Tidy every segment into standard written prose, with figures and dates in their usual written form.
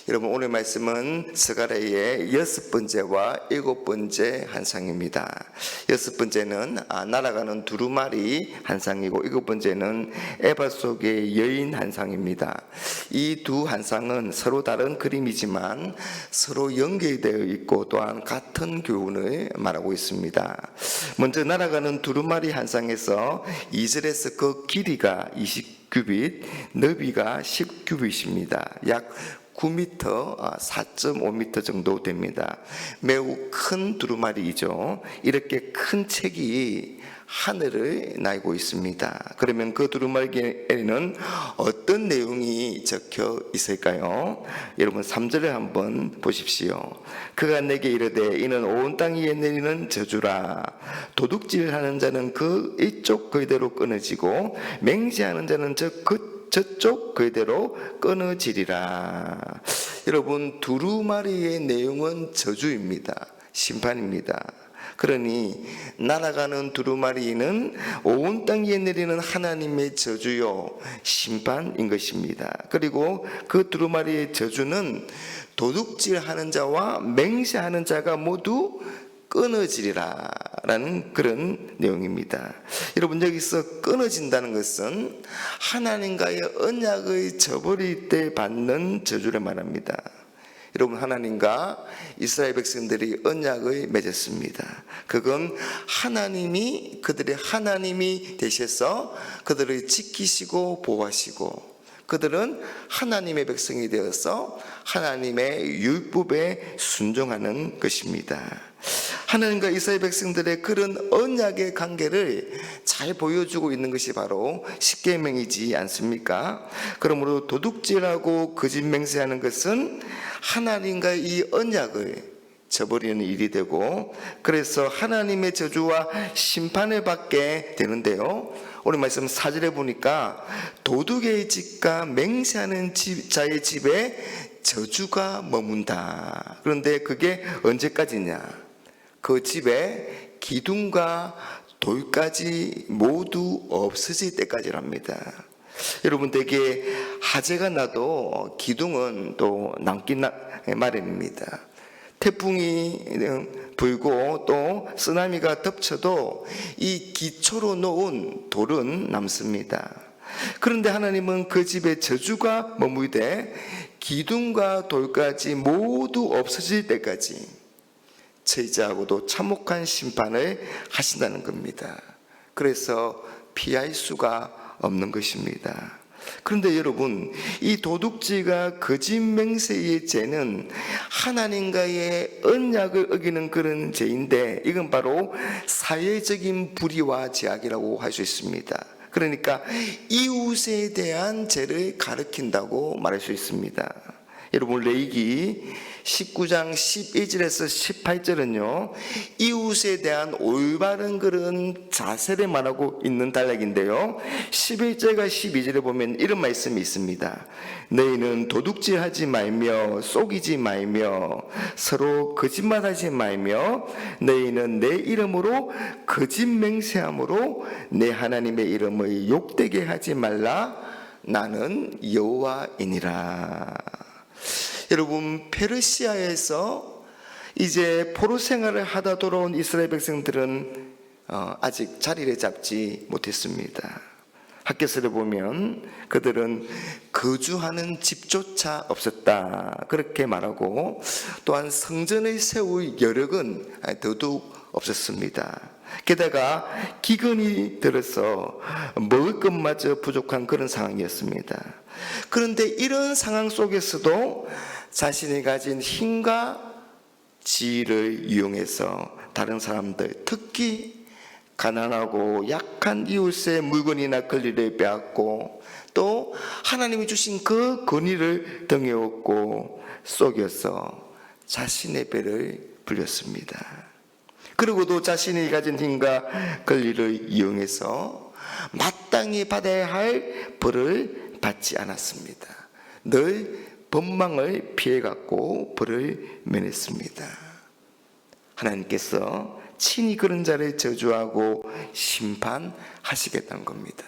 여러분, 오늘 말씀은 스가랴의 6번째와 7번째 한상입니다. 6번째는 날아가는 두루마리 한상이고 7번째는 에바 속의 여인 한상입니다. 이 두 한상은 서로 다른 그림이지만 서로 연결되어 있고 또한 같은 교훈을 말하고 있습니다. 먼저 날아가는 두루마리 한상에서 2절에서 그 길이가 20규빗, 너비가 10규빗입니다. 약 9m, 4.5m 정도 됩니다. 매우 큰 두루마리이죠. 이렇게 큰 책이 하늘을 날고 있습니다. 그러면 그 두루마리에는 어떤 내용이 적혀 있을까요? 여러분 3절을 한번 보십시오. 그가 내게 이르되 이는 온 땅 위에 내리는 저주라. 도둑질하는 자는 그 이쪽 그대로 끊어지고 맹세하는 자는 저쪽 그대로 끊어지리라. 여러분, 두루마리의 내용은 저주입니다. 심판입니다. 그러니 날아가는 두루마리는 온 땅 위에 내리는 하나님의 저주요 심판인 것입니다. 그리고 그 두루마리의 저주는 도둑질하는 자와 맹세하는 자가 모두 끊어지리라 라는 그런 내용입니다. 여러분, 여기서 끊어진다는 것은 하나님과의 언약을 저버릴 때 받는 저주를 말합니다. 여러분, 하나님과 이스라엘 백성들이 언약을 맺었습니다. 그건 하나님이 그들의 하나님이 되셔서 그들을 지키시고 보호하시고 그들은 하나님의 백성이 되어서 하나님의 율법에 순종하는 것입니다. 하나님과 이스라엘 백성들의 그런 언약의 관계를 잘 보여주고 있는 것이 바로 십계명이지 않습니까? 그러므로 도둑질하고 거짓 맹세하는 것은 하나님과 이 언약을 저버리는 일이 되고, 그래서 하나님의 저주와 심판을 받게 되는데요. 오늘 말씀 4절에 보니까 도둑의 집과 맹세하는 자의 집에 저주가 머문다. 그런데 그게 언제까지냐? 그 집에 기둥과 돌까지 모두 없어질 때까지랍니다. 여러분, 되게 화재가 나도 기둥은 또 남기 마련입니다. 태풍이 불고 또 쓰나미가 덮쳐도 이 기초로 놓은 돌은 남습니다. 그런데 하나님은 그 집에 저주가 머물되 기둥과 돌까지 모두 없어질 때까지 제자하고도 참혹한 심판을 하신다는 겁니다. 그래서 피할 수가 없는 것입니다. 그런데 여러분, 이 도둑질과 거짓 맹세의 죄는 하나님과의 언약을 어기는 그런 죄인데, 이건 바로 사회적인 불의와 제약이라고 할 수 있습니다. 그러니까 이웃에 대한 죄를 가리킨다고 말할 수 있습니다. 여러분, 레위기 19장 12절에서 18절은요 이웃에 대한 올바른 그런 자세를 말하고 있는 단락인데요, 11절과 12절에 보면 이런 말씀이 있습니다. 너희는 도둑질하지 말며 속이지 말며 서로 거짓말하지 말며 너희는 내 이름으로 거짓 맹세함으로 내 하나님의 이름을 욕되게 하지 말라. 나는 여호와이니라. 여러분, 페르시아에서 이제 포로 생활을 하다 돌아온 이스라엘 백성들은 아직 자리를 잡지 못했습니다. 학개서를 보면 그들은 거주하는 집조차 없었다 그렇게 말하고, 또한 성전을 세울 여력은 더더욱 없었습니다. 게다가 기근이 들어서 먹을 것마저 부족한 그런 상황이었습니다. 그런데 이런 상황 속에서도 자신이 가진 힘과 지혜를 이용해서 다른 사람들, 특히 가난하고 약한 이웃의 물건이나 권리를 빼앗고 또 하나님이 주신 그 권위를 등에 업고 속여서 자신의 배를 불렸습니다. 그리고도 자신이 가진 힘과 권리를 이용해서 마땅히 받아야 할 벌을 받지 않았습니다. 늘 법망을 피해갔고 벌을 면했습니다. 하나님께서 친히 그런 자를 저주하고 심판하시겠다는 겁니다.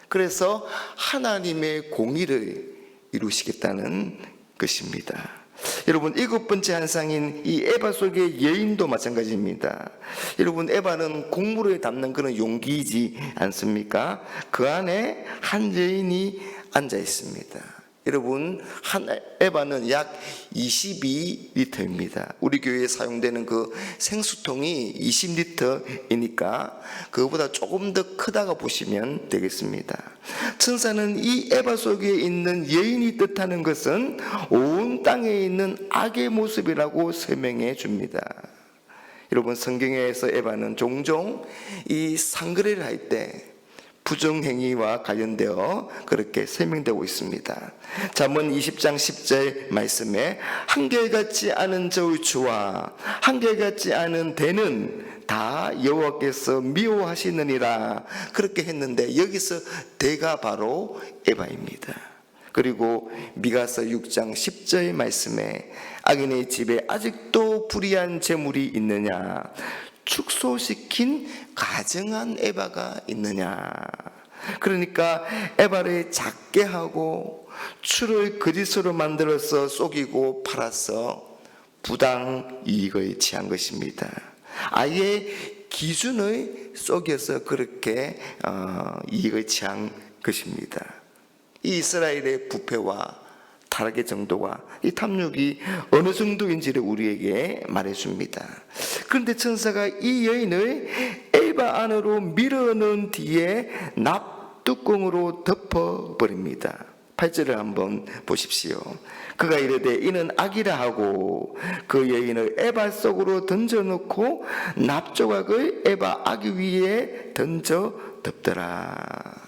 그래서 하나님의 공의를 이루시겠다는 것입니다. 여러분, 일곱 번째 환상인 이 에바 속의 여인도 마찬가지입니다. 여러분, 에바는 곡물에 담는 그런 용기이지 않습니까? 그 안에 한 여인이 앉아 있습니다. 여러분, 한 에바는 약 22리터입니다. 우리 교회에 사용되는 그 생수통이 20리터이니까 그거보다 조금 더 크다고 보시면 되겠습니다. 천사는 이 에바 속에 있는 여인이 뜻하는 것은 온 땅에 있는 악의 모습이라고 설명해 줍니다. 여러분, 성경에서 에바는 종종 이 상거래를 할 때 부정행위와 관련되어 그렇게 설명되고 있습니다. 잠언 20장 10절 말씀에 한결같지 않은 저의 주와 한결같지 않은 대는 다 여호와께서 미워하시느니라 그렇게 했는데, 여기서 대가 바로 에바입니다. 그리고 미가서 6장 10절 말씀에 악인의 집에 아직도 불의한 재물이 있느냐, 축소시킨 가증한 에바가 있느냐. 그러니까 에바를 작게 하고 추를 거짓으로 만들어서 속이고 팔아서 부당 이익을 취한 것입니다. 아예 기준을 속여서 그렇게 이익을 취한 것입니다. 이 이스라엘의 부패와 타락의 정도와 이 탐욕이 어느 정도인지를 우리에게 말해줍니다. 그런데 천사가 이 여인을 에바 안으로 밀어넣은 뒤에 납뚜껑으로 덮어버립니다. 8절을 한번 보십시오. 그가 이르되 이는 악이라 하고 그 여인을 에바 속으로 던져놓고 납조각을 에바 아기 위에 던져 덮더라.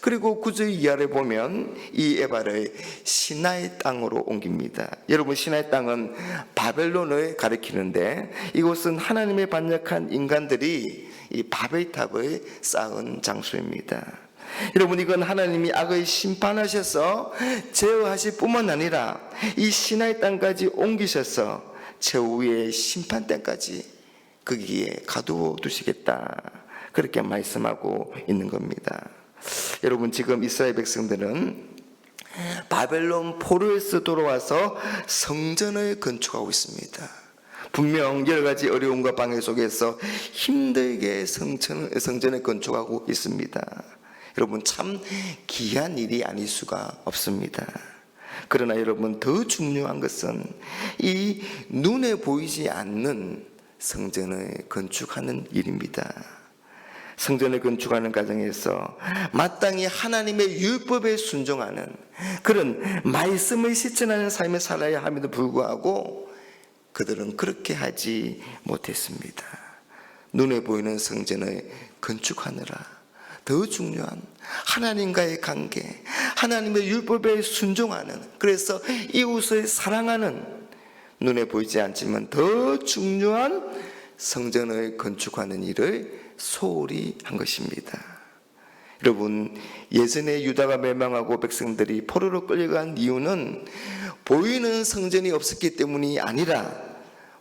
그리고 9절 이하를 보면 이 에바를 시나의 땅으로 옮깁니다. 여러분, 시나의 땅은 바벨론을 가리키는데 이곳은 하나님의 반역한 인간들이 이 바벨탑을 쌓은 장소입니다. 여러분, 이건 하나님이 악을 심판하셔서 제어하실 뿐만 아니라 이 시나의 땅까지 옮기셔서 최후의 심판 때까지 거기에 가두어 두시겠다, 그렇게 말씀하고 있는 겁니다. 여러분, 지금 이스라엘 백성들은 바벨론 포로에서 돌아와서 성전을 건축하고 있습니다. 분명 여러 가지 어려움과 방해 속에서 힘들게 성전을 건축하고 있습니다. 여러분, 참 귀한 일이 아닐 수가 없습니다. 그러나 여러분, 더 중요한 것은 이 눈에 보이지 않는 성전을 건축하는 일입니다. 성전을 건축하는 과정에서 마땅히 하나님의 율법에 순종하는 그런 말씀을 실천하는 삶을 살아야 함에도 불구하고 그들은 그렇게 하지 못했습니다. 눈에 보이는 성전을 건축하느라 더 중요한 하나님과의 관계, 하나님의 율법에 순종하는, 그래서 이웃을 사랑하는, 눈에 보이지 않지만 더 중요한 성전을 건축하는 일을 소홀히 한 것입니다. 여러분, 예전에 유다가 멸망하고 백성들이 포로로 끌려간 이유는 보이는 성전이 없었기 때문이 아니라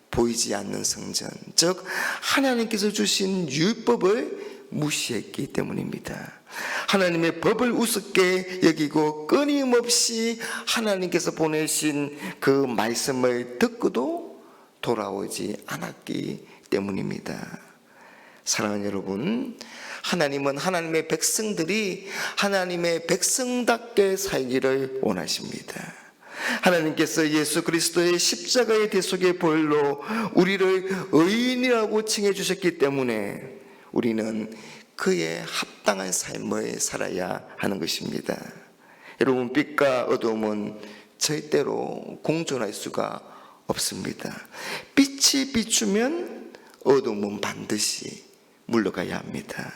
보이지 않는 성전, 즉 하나님께서 주신 율법을 무시했기 때문입니다. 하나님의 법을 우습게 여기고 끊임없이 하나님께서 보내신 그 말씀을 듣고도 돌아오지 않았기 때문입니다. 사랑하는 여러분, 하나님은 하나님의 백성들이 하나님의 백성답게 살기를 원하십니다. 하나님께서 예수 그리스도의 십자가의 대속의 보혈로 우리를 의인이라고 칭해 주셨기 때문에 우리는 그에 합당한 삶을 살아야 하는 것입니다. 여러분, 빛과 어두움은 절대로 공존할 수가 없습니다. 빛이 비추면 어두움은 반드시 물러가야 합니다.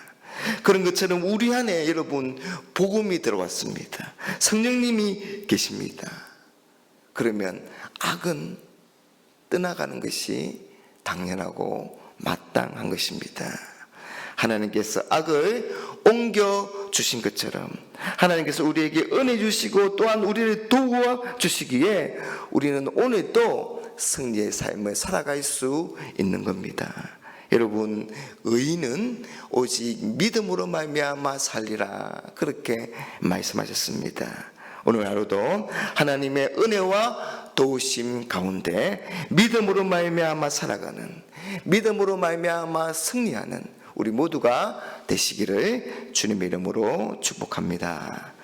그런 것처럼 우리 안에 여러분 복음이 들어왔습니다. 성령님이 계십니다. 그러면 악은 떠나가는 것이 당연하고 마땅한 것입니다. 하나님께서 악을 옮겨 주신 것처럼 하나님께서 우리에게 은혜 주시고 또한 우리를 도와 주시기에 우리는 오늘도 승리의 삶을 살아갈 수 있는 겁니다. 여러분, 의인은 오직 믿음으로 말미암아 살리라, 그렇게 말씀하셨습니다. 오늘 하루도 하나님의 은혜와 도우심 가운데 믿음으로 말미암아 살아가는, 믿음으로 말미암아 승리하는 우리 모두가 되시기를 주님의 이름으로 축복합니다.